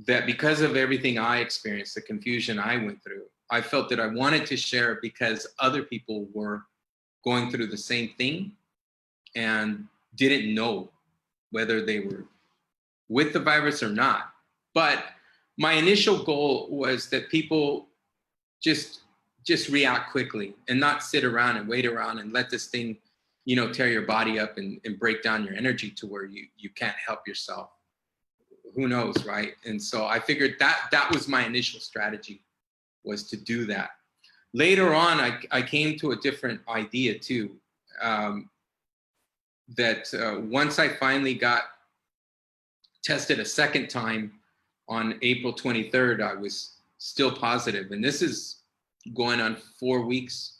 that because of everything I experienced, the confusion I went through, I felt that I wanted to share because other people were going through the same thing and didn't know whether they were with the virus or not. But my initial goal was that people just react quickly and not sit around and wait around and let this thing, tear your body up and break down your energy to where you can't help yourself. Who knows, right? And so I figured that was my initial strategy, was to do that. Later on, I came to a different idea too, that once I finally got tested a second time on April 23rd, I was still positive. And this is going on 4 weeks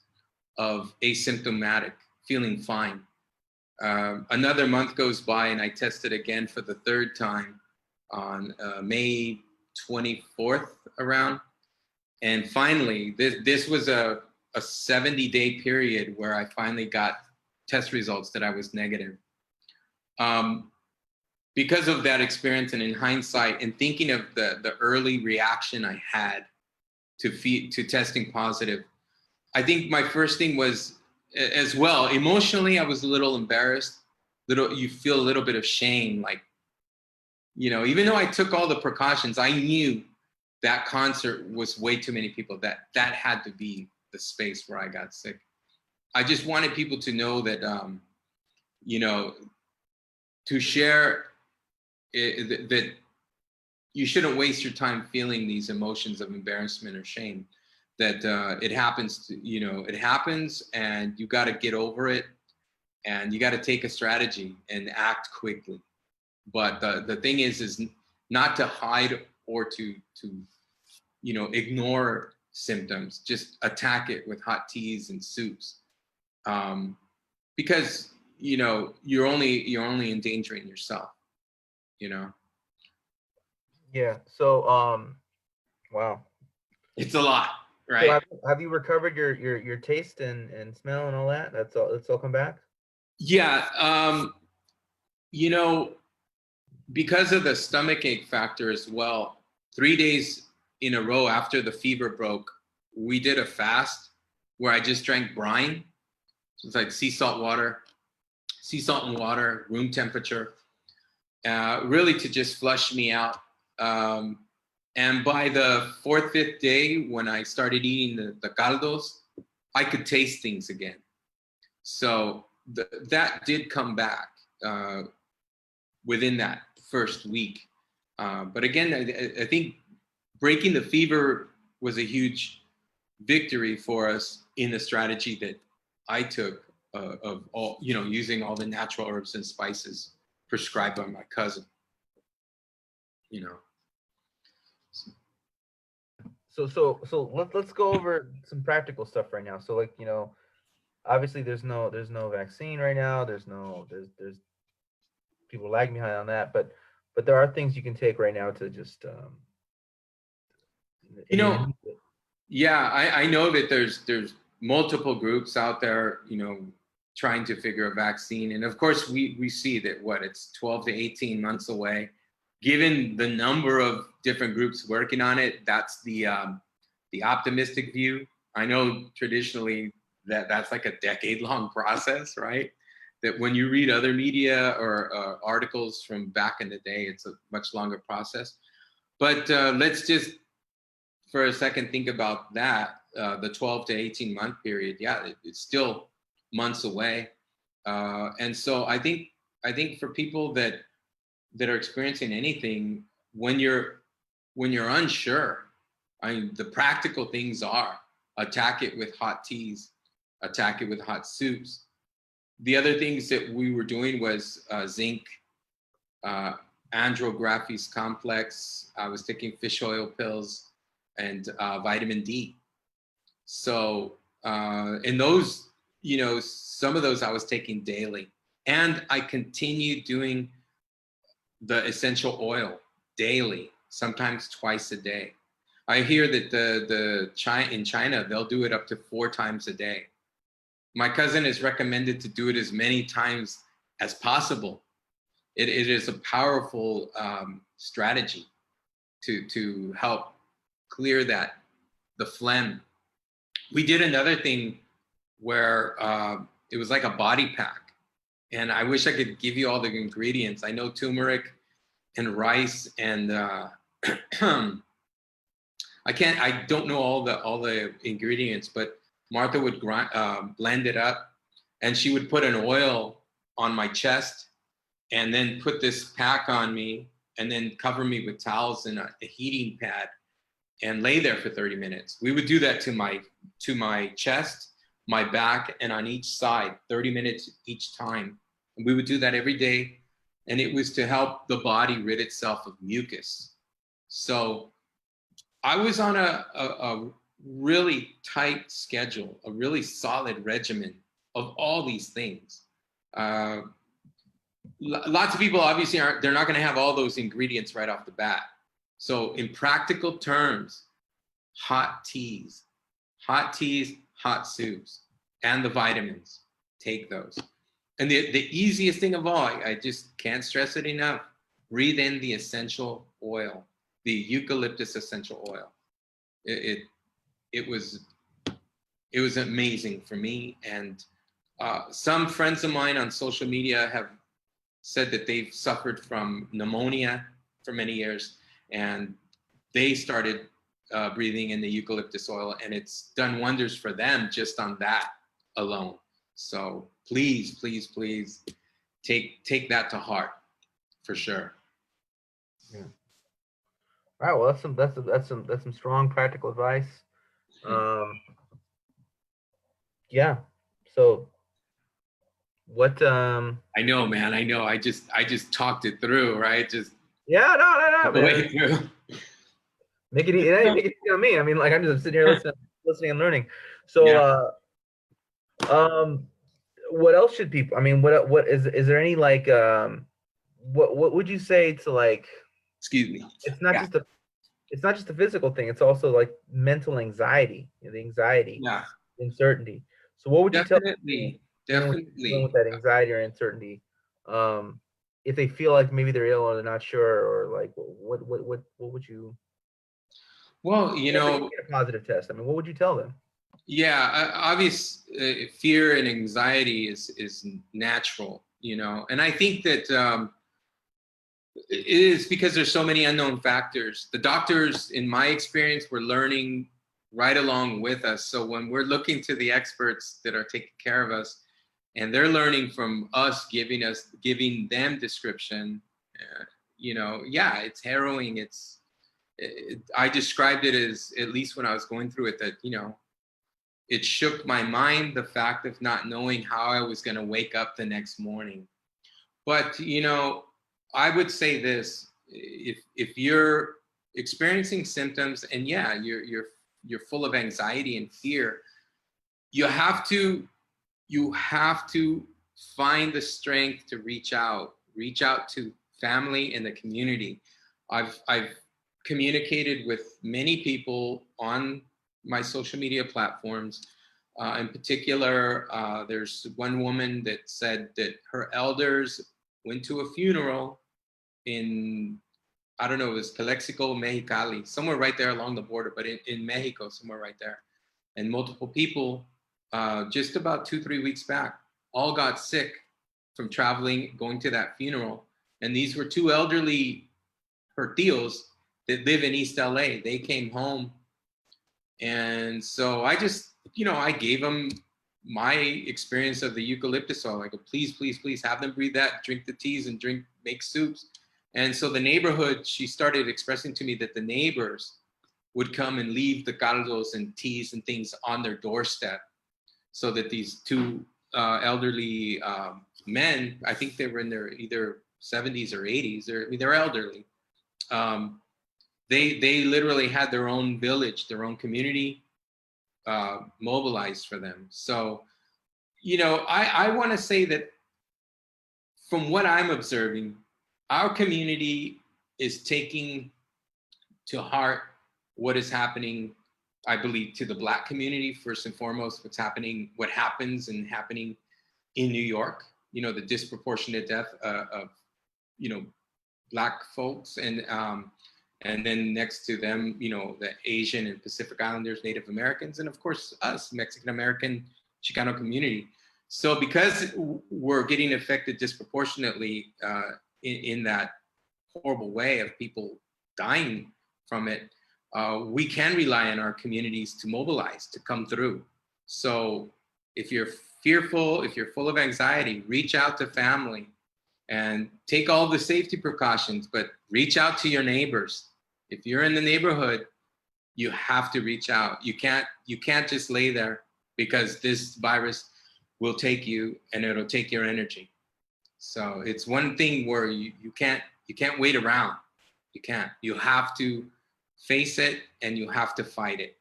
of asymptomatic, feeling fine. Another month goes by and I tested again for the third time on May 24th around. And finally, this was a 70-day period where I finally got test results that I was negative. Because of that experience and in hindsight and thinking of the early reaction I had to testing positive, I think my first thing was, as well, emotionally, I was a little embarrassed. You feel a little bit of shame, like, even though I took all the precautions, I knew that concert was way too many people, that had to be the space where I got sick. I just wanted people to know that, to share that you shouldn't waste your time feeling these emotions of embarrassment or shame, that it happens, it happens and you got to get over it and you got to take a strategy and act quickly. But the thing is not to hide or to ignore symptoms, just attack it with hot teas and soups. Because, you're only endangering yourself, Yeah. So, wow. It's a lot, right? So have you recovered your taste and smell and all that? That's all come back? Yeah. Because of the stomachache factor as well, 3 days in a row after the fever broke, we did a fast where I just drank brine. So it's like sea salt and water, room temperature, really to just flush me out. And by the 4th, 5th day, when I started eating the caldos, I could taste things again. So that did come back within that first week. But again, I think breaking the fever was a huge victory for us in the strategy that I took of all, using all the natural herbs and spices prescribed by my cousin, So let's go over some practical stuff right now. So, like, obviously there's no vaccine right now. There's people lagging behind on that, but there are things you can take right now to just yeah, I know that there's multiple groups out there, trying to figure a vaccine. And of course, we see that it's 12 to 18 months away. Given the number of different groups working on it, that's the optimistic view. I know traditionally that's like a decade-long process, right? That when you read other media or articles from back in the day, it's a much longer process. But let's just, for a second, think about that, the 12 to 18 month period. Yeah, it's still months away. And so I think for people that are experiencing anything, when you're unsure, the practical things are attack it with hot teas, attack it with hot soups. The other things that we were doing was zinc, andrographis complex. I was taking fish oil pills and vitamin D. So, and those, some of those I was taking daily. And I continued doing the essential oil daily, sometimes twice a day. I hear that in China, they'll do it up to 4 times a day. My cousin is recommended to do it as many times as possible. It is a powerful strategy to help clear the phlegm. We did another thing where it was like a body pack, and I wish I could give you all the ingredients. I know turmeric and rice and I don't know all the ingredients, but Martha would blend it up, and she would put an oil on my chest and then put this pack on me and then cover me with towels and a heating pad and lay there for 30 minutes. We would do that to my chest, my back, and on each side, 30 minutes each time. And we would do that every day. And it was to help the body rid itself of mucus. So I was on a really tight schedule, a really solid regimen of all these things. Lots of people obviously they're not going to have all those ingredients right off the bat. So in practical terms, hot teas, hot soups, and the vitamins, take those. And the easiest thing of all, I just can't stress it enough, breathe in the essential oil, the eucalyptus essential oil. It was amazing for me. And some friends of mine on social media have said that they've suffered from pneumonia for many years, and they started breathing in the eucalyptus oil, and it's done wonders for them just on that alone. So please, please, please take that to heart, for sure. Yeah. All right. Well, that's some strong practical advice. Yeah. So what? I know, man. I know. I just talked it through, right? Just yeah. No, the man. way through. Make it easy on me. I mean, like I'm just sitting here listening and learning. So, Yeah. what else should people? I mean, what is there any like what would you say to like? Excuse me. It's not just a physical thing. It's also like mental anxiety, the anxiety, uncertainty. So what would you tell people dealing with that anxiety or uncertainty? If they feel like maybe they're ill or they're not sure, or like what would you? Well, get a positive test. I mean, what would you tell them? Yeah, obvious fear and anxiety is natural, and I think that it is because there's so many unknown factors. The doctors, in my experience, were learning right along with us. So when we're looking to the experts that are taking care of us, and they're learning from us, giving them description, it's harrowing. I described it as, at least when I was going through it, that, it shook my mind, the fact of not knowing how I was going to wake up the next morning. But, I would say this, if you're experiencing symptoms and you're full of anxiety and fear, you have to find the strength to reach out to family and the community. I've communicated with many people on my social media platforms, In particular, there's one woman that said that her elders went to a funeral in, I don't know, it was Calexico, Mexicali, somewhere right there along the border, but in Mexico, somewhere right there. And multiple people, just about 2-3 weeks back, all got sick from traveling, going to that funeral. And these were two elderly Hertios that live in East LA. They came home. And so I just, I gave them my experience of the eucalyptus oil. I go, please, please, please have them breathe that, drink the teas and make soups. And so the neighborhood, she started expressing to me that the neighbors would come and leave the caldos and teas and things on their doorstep, so that these two elderly men, I think they were in their either 70s or 80s, they're elderly. They literally had their own village, their own community mobilized for them. So, I want to say that from what I'm observing, our community is taking to heart what is happening, I believe, to the Black community, first and foremost, what happens and happening in New York, the disproportionate death of, Black folks, and then next to them, the Asian and Pacific Islanders, Native Americans, and of course us, Mexican American, Chicano community. So because we're getting affected disproportionately in that horrible way of people dying from it, we can rely on our communities to mobilize, to come through. So if you're fearful, if you're full of anxiety, reach out to family and take all the safety precautions, but reach out to your neighbors. If you're in the neighborhood, you have to reach out. You can't just lay there, because this virus will take you and it'll take your energy. So it's one thing where you can't wait around. You can't. You have to face it, and you have to fight it.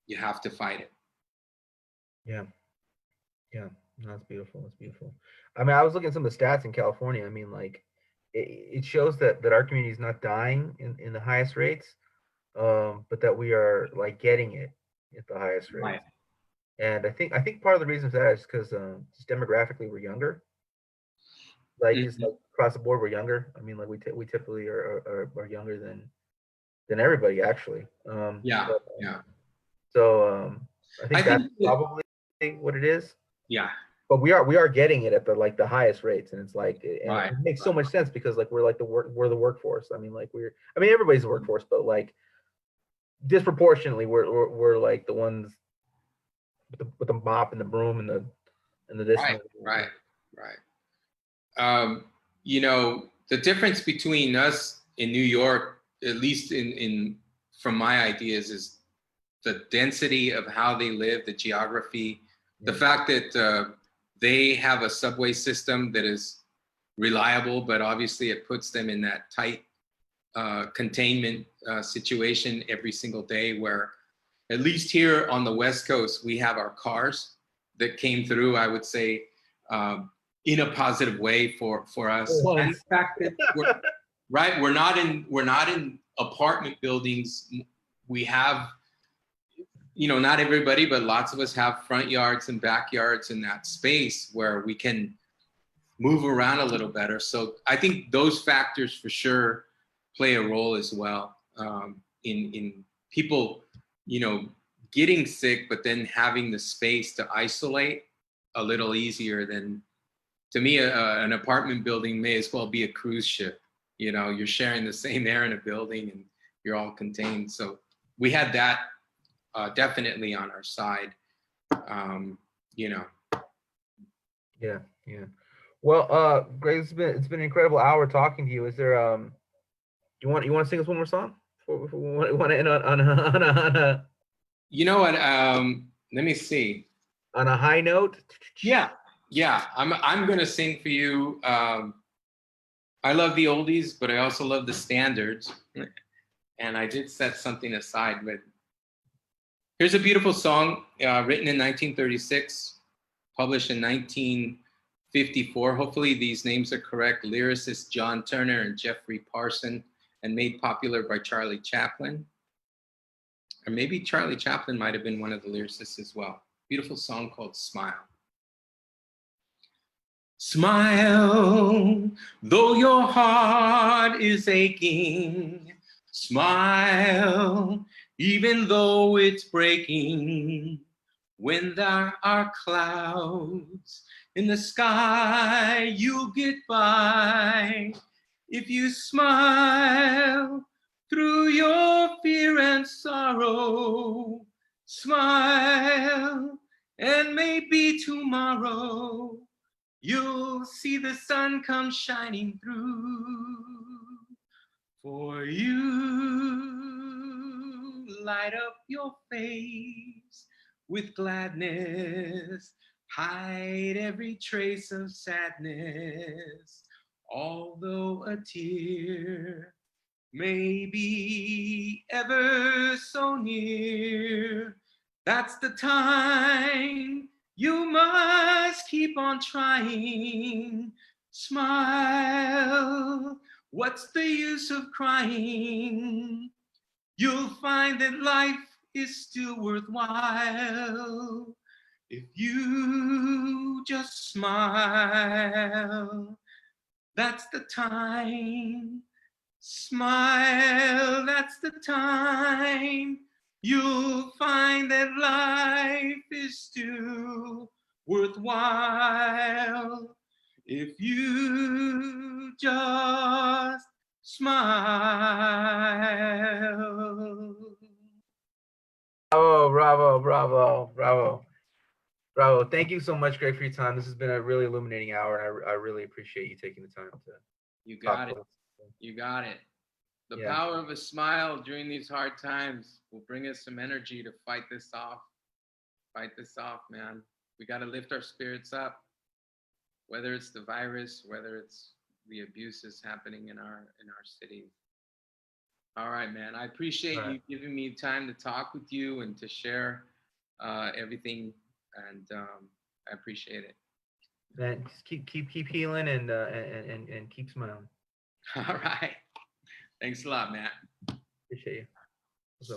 You have to fight it. Yeah. Yeah. No, that's beautiful. That's beautiful. I mean, I was looking at some of the stats in California. I mean, like, it shows that our community is not dying in the highest rates, but that we are like getting it at the highest rates. Right. And I think part of the reason for that is because just demographically we're younger. Like, just like across the board we're younger. I mean, like we typically are younger than everybody actually. Yeah. But, Yeah. So I think that's think probably what it is. Yeah. But we are getting it at the highest rates, and it's like, and Right. it makes so much sense, because like we're the workforce. I mean, like everybody's the workforce, but like disproportionately we're like the ones with the mop and the broom and the this. Right. The difference between us in New York, at least in from my ideas, is the density of how they live, the geography, the fact that they have a subway system that is reliable, but obviously it puts them in that tight containment situation every single day, where at least here on the West Coast, we have our cars that came through, I would say, in a positive way for us. And the fact that we're not in apartment buildings. We have, not everybody, but lots of us have front yards and backyards in that space where we can move around a little better. So I think those factors for sure play a role as well in people, getting sick, but then having the space to isolate a little easier than, to me, an apartment building may as well be a cruise ship. You're sharing the same air in a building and you're all contained. So we had that definitely on our side. Yeah. Well, Greg, it's been an incredible hour talking to you. Is there you want to sing us one more song? If we want to end on a You know what? Let me see. On a high note. Yeah. I'm gonna sing for you. I love the oldies, but I also love the standards. And I did set something aside. But here's a beautiful song written in 1936, published in 1954. Hopefully these names are correct. Lyricist John Turner and Jeffrey Parson, and made popular by Charlie Chaplin. Or maybe Charlie Chaplin might have been one of the lyricists as well. beautiful song called Smile. Smile, though your heart is aching. Smile, even though it's breaking. When there are clouds in the sky, you'll get by. If you smile through your fear and sorrow, smile, and maybe tomorrow you'll see the sun come shining through for you. Light up your face with gladness, hide every trace of sadness, although a tear may be ever so near. That's the time you must keep on trying. Smile, what's the use of crying? You'll find that life is still worthwhile if you just smile. That's the time. Smile, that's the time. You'll find that life is still worthwhile if you just smile. Oh, bravo, bravo, bravo, bravo. Thank you so much, Greg, for your time. This has been a really illuminating hour, and I really appreciate you taking the time to You talk got it. with us. You got it. The Yeah. power of a smile during these hard times will bring us some energy to fight this off. Fight this off, man. We got to lift our spirits up, whether it's the virus, whether it's the abuses happening in our cities. All right, man. I appreciate you giving me time to talk with you and to share everything, and I appreciate it. Man, just keep healing and keep smiling. All right. Thanks a lot, Matt. Appreciate you. So.